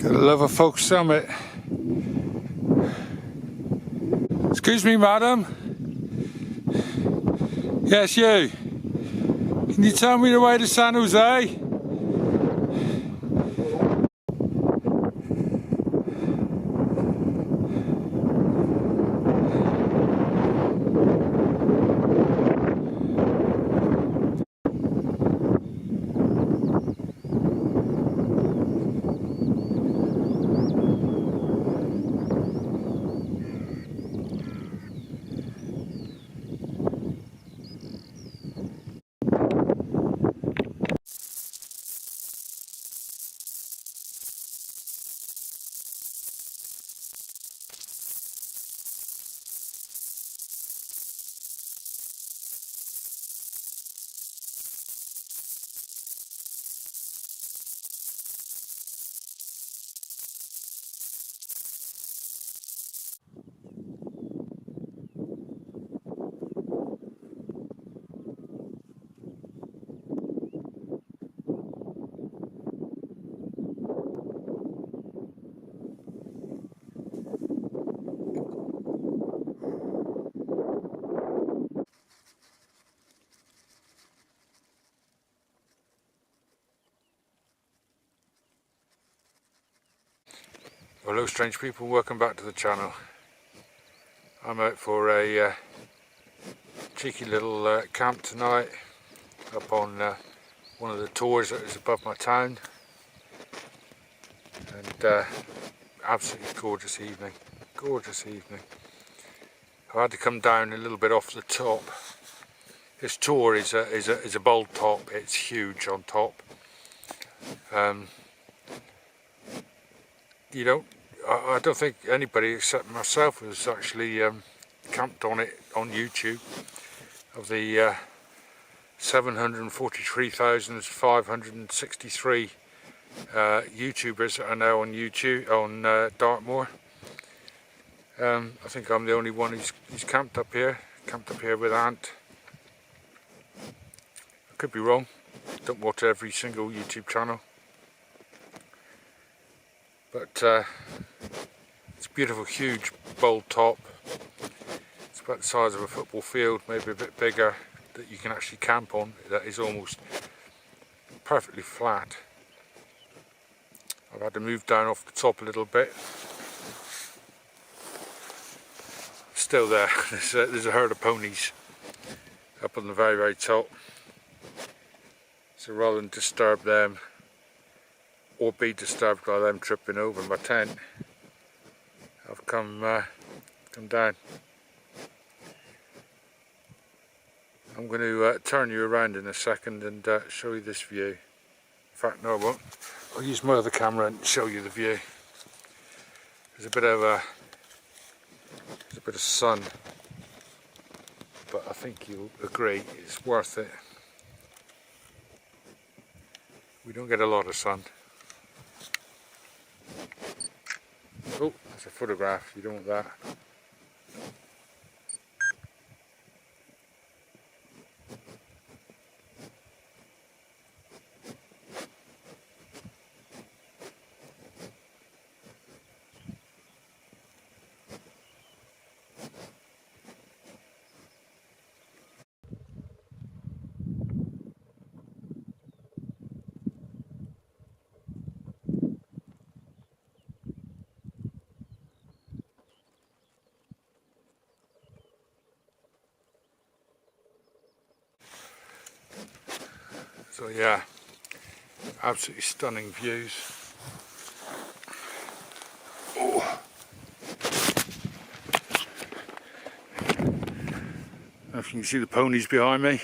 Gotta love a folk summit. Excuse me, madam. Yes, you. Can you tell me the way to San Jose? Hello strange people, welcome back to the channel. I'm out for a cheeky little camp tonight up on one of the tors that is above my town, and absolutely gorgeous evening, gorgeous evening. I had to come down a little bit off the top. This tor is a bold top, it's huge on top. I don't think anybody except myself has actually camped on it on YouTube. Of the 743,563 YouTubers that are now on YouTube on Dartmoor, I think I'm the only one who's camped up here with Ant. I could be wrong, don't watch every single YouTube channel. But it's a beautiful, huge, bold top. It's about the size of a football field, maybe a bit bigger, that you can actually camp on. That is almost perfectly flat. I've had to move down off the top a little bit. Still there, there's a herd of ponies up on the very, very top. So rather than disturb them, or be disturbed by them tripping over my tent, I've come down. I'm going to turn you around in a second and show you this view. In fact, no, I won't. I'll use my other camera and show you the view. There's a bit of sun, but I think you'll agree it's worth it. We don't get a lot of sun. Oh, that's a photograph, you don't want that. So yeah, absolutely stunning views. Oh. I don't know if you can see the ponies behind me.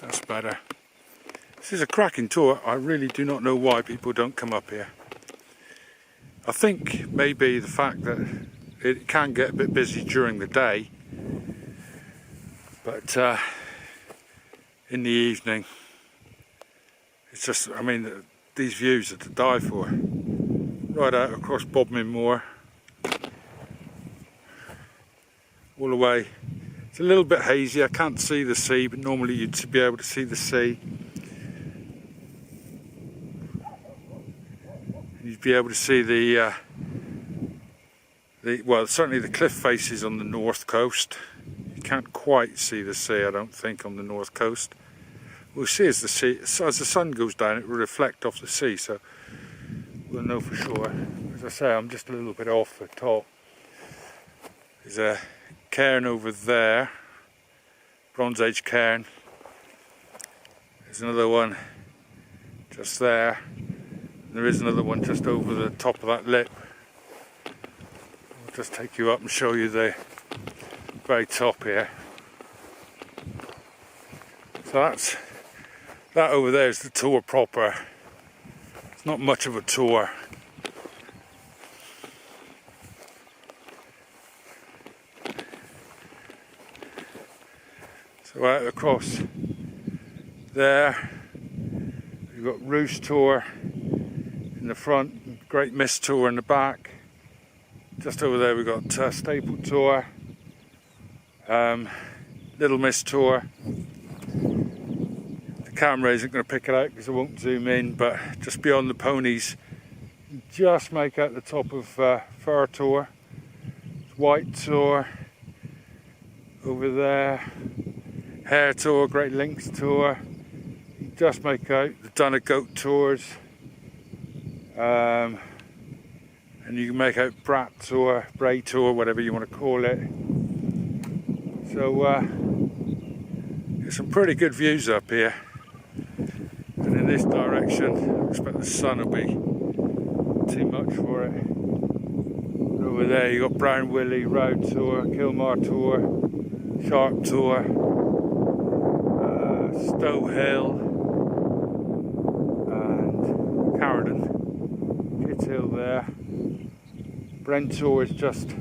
That's better. This is a cracking tour. I really do not know why people don't come up here. I think maybe the fact that it can get a bit busy during the day, but in the evening, it's just, I mean, these views are to die for. Right out across Bodmin Moor, all the way. It's a little bit hazy, I can't see the sea, but normally you'd be able to see the sea. You'd be able to see well, certainly the cliff faces on the north coast. You can't quite see the sea, I don't think, on the north coast. We'll see as the sun goes down, it will reflect off the sea, so we'll know for sure. As I say, I'm just a little bit off the top. There's a cairn over there, Bronze Age cairn. There's another one just there. There is another one just over the top of that lip. I'll just take you up and show you the very top here. So that over there is the tour proper. It's not much of a tour. So out across there, we've got Roost Tor in the front, Great Mist Tor in the back. Just over there we've got Staple Tor, Little Mist Tor. The camera isn't going to pick it out because I won't zoom in, but just beyond the ponies, you just make out the top of Fir Tor, White Tor over there, Hare Tor, Great Lynx Tor. You just make out the Donegal Tours. And you can make out Brat Tor, Bray Tor, whatever you want to call it. So there's some pretty good views up here. And in this direction, I expect the sun will be too much for it. Over there you got Brown Willie, Road Tor, Kilmar Tor, Sharp Tor, Stowe Hill, and Carradon. Kids Hill there. Brent Tor is just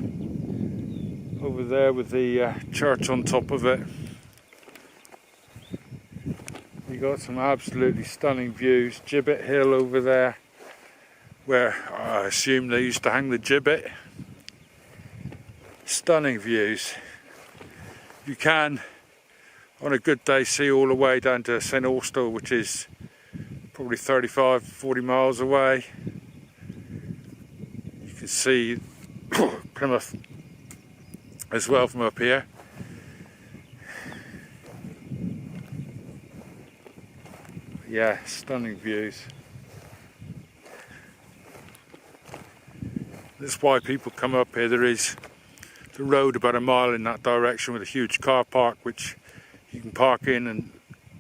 over there with the church on top of it. You got some absolutely stunning views. Gibbet Hill over there, where I assume they used to hang the gibbet. Stunning views. You can, on a good day, see all the way down to St Austell, which is probably 35-40 miles away. You can see Plymouth as well from up here. Yeah, stunning views. That's why people come up here. There is the road about a mile in that direction with a huge car park, which you can park in and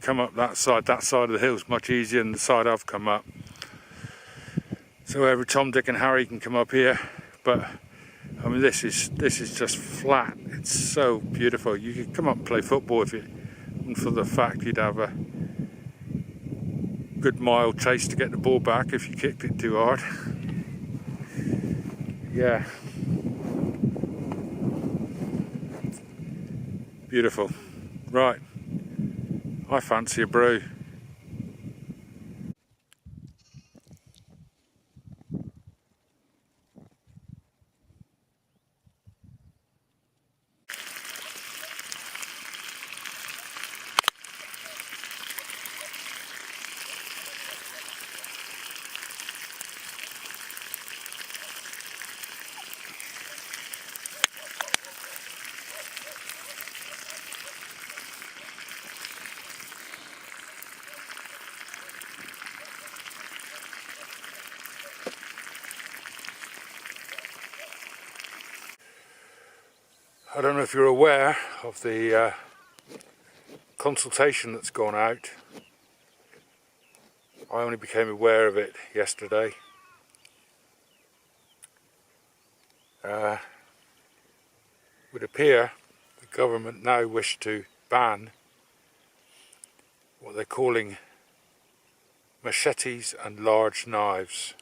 come up that side. That side of the hill is much easier than the side I've come up. So every Tom, Dick and Harry can come up here, but I mean this is just flat. It's so beautiful. You could come up and play football if it wasn't for the fact you'd have a good mile chase to get the ball back if you kicked it too hard. Yeah. Beautiful. Right, I fancy a brew. I don't know if you're aware of the consultation that's gone out. I only became aware of it yesterday. It would appear the government now wish to ban what they're calling machetes and large knives.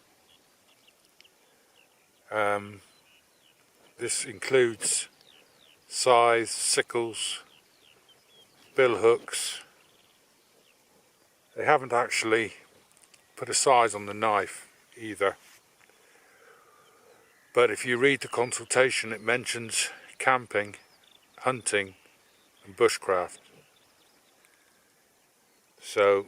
This includes scythes, sickles, billhooks. They haven't actually put a size on the knife either. But if you read the consultation, it mentions camping, hunting and bushcraft. So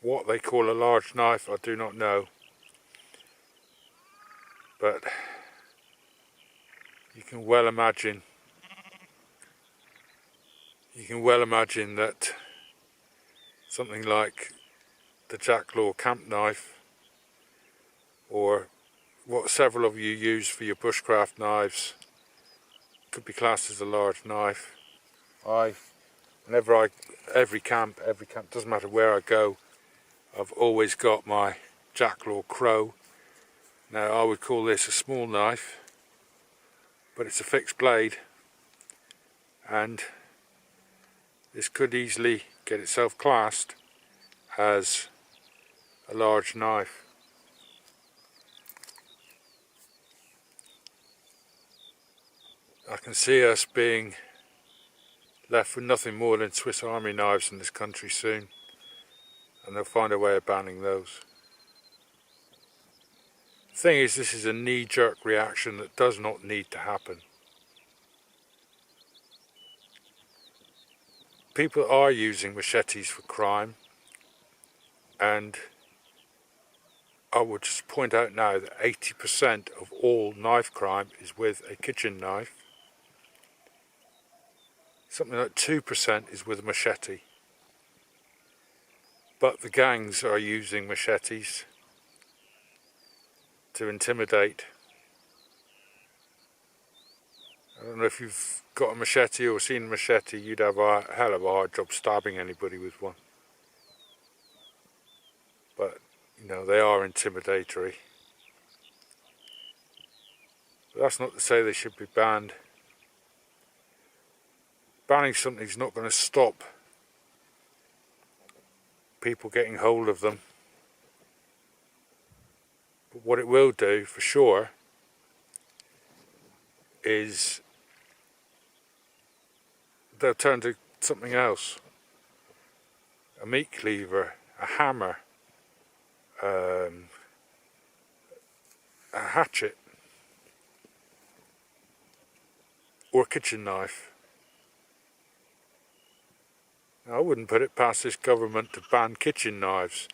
what they call a large knife, I do not know. But you can well imagine that something like the Jacklaw camp knife, or what several of you use for your bushcraft knives, could be classed as a large knife. Every camp, doesn't matter where I go, I've always got my Jacklaw Crow. Now I would call this a small knife, but it's a fixed blade, and this could easily get itself classed as a large knife. I can see us being left with nothing more than Swiss Army knives in this country soon, and they'll find a way of banning those. The thing is, this is a knee-jerk reaction that does not need to happen. People are using machetes for crime, and I would just point out now that 80% of all knife crime is with a kitchen knife. Something like 2% is with a machete. But the gangs are using machetes to intimidate. I don't know if you've got a machete or seen a machete, you'd have a hell of a hard job stabbing anybody with one. But, you know, they are intimidatory. But that's not to say they should be banned. Banning something's not going to stop people getting hold of them. But what it will do, for sure, is they'll turn to something else. A meat cleaver, a hammer, a hatchet, or a kitchen knife. Now, I wouldn't put it past this government to ban kitchen knives,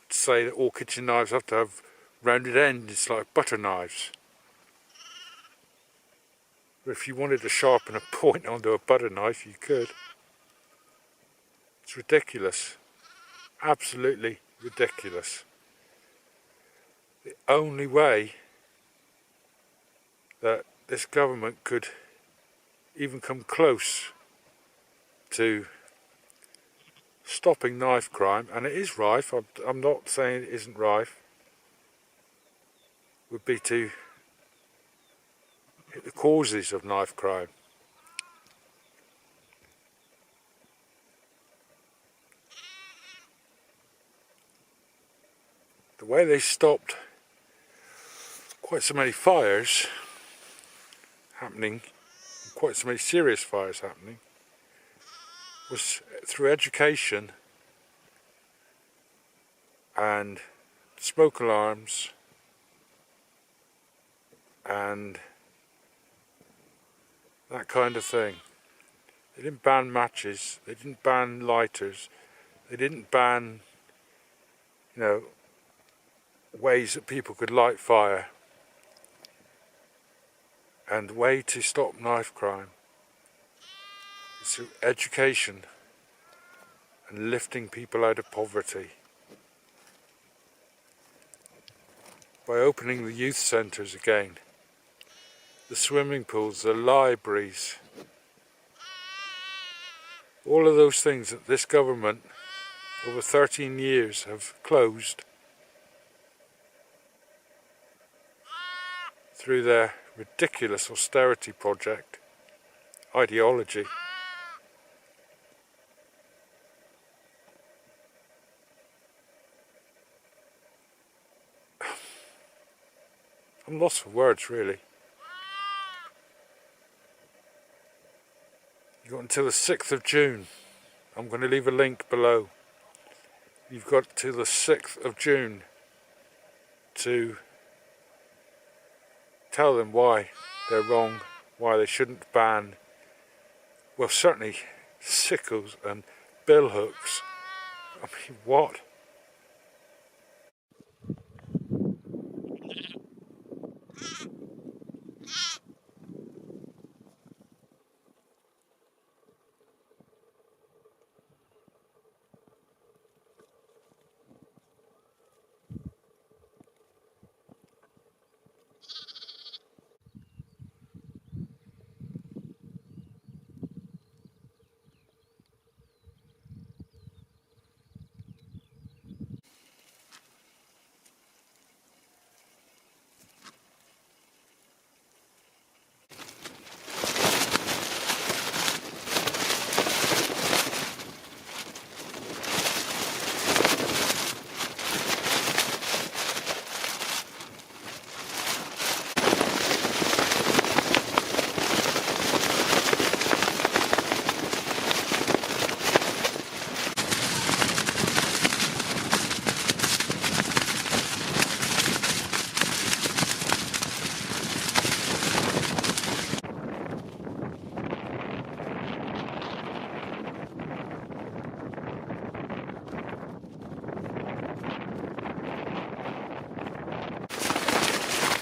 to say that all kitchen knives have to have rounded ends like butter knives. But if you wanted to sharpen a point onto a butter knife, you could. It's ridiculous. Absolutely ridiculous. The only way that this government could even come close to stopping knife crime, and it is rife, I'm not saying it isn't rife, would be to hit the causes of knife crime. The way they stopped quite so many fires happening in quite so many serious fires happening was through education and smoke alarms and that kind of thing. They didn't ban matches, they didn't ban lighters, they didn't ban, you know, ways that people could light fire. And the way to stop knife crime is through education and lifting people out of poverty. By opening the youth centres again, the swimming pools, the libraries, all of those things that this government over 13 years have closed through their ridiculous austerity project, ideology. I'm lost for words, really. You've got until the 6th of June. I'm going to leave a link below. You've got till the 6th of June to tell them why they're wrong, why they shouldn't ban, well, certainly sickles and billhooks. I mean, what?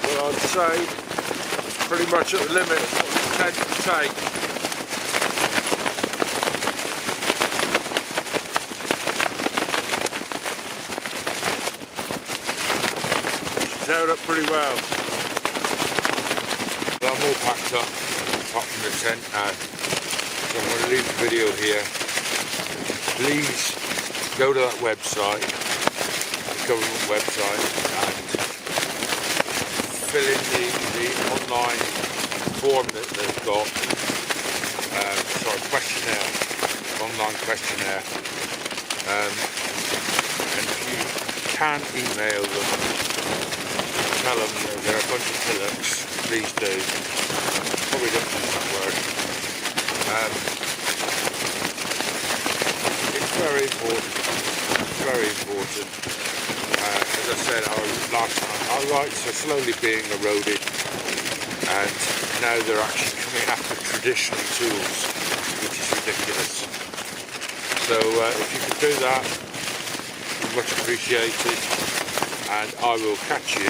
Well, I'd say pretty much at the limit of what you tend to take. She's held up pretty well. Well, I'm all packed up, apart from the tent now. So I'm going to leave the video here. Please go to that website, the government website, and fill in the online form that they've got, questionnaire, online questionnaire, and if you can email them, tell them that they're a bunch of billhooks, please do. Probably don't use that word. It's very important. As I said last time, our rights are slowly being eroded, and now they're actually coming after traditional tools, which is ridiculous. So if you could do that, much appreciated, and I will catch you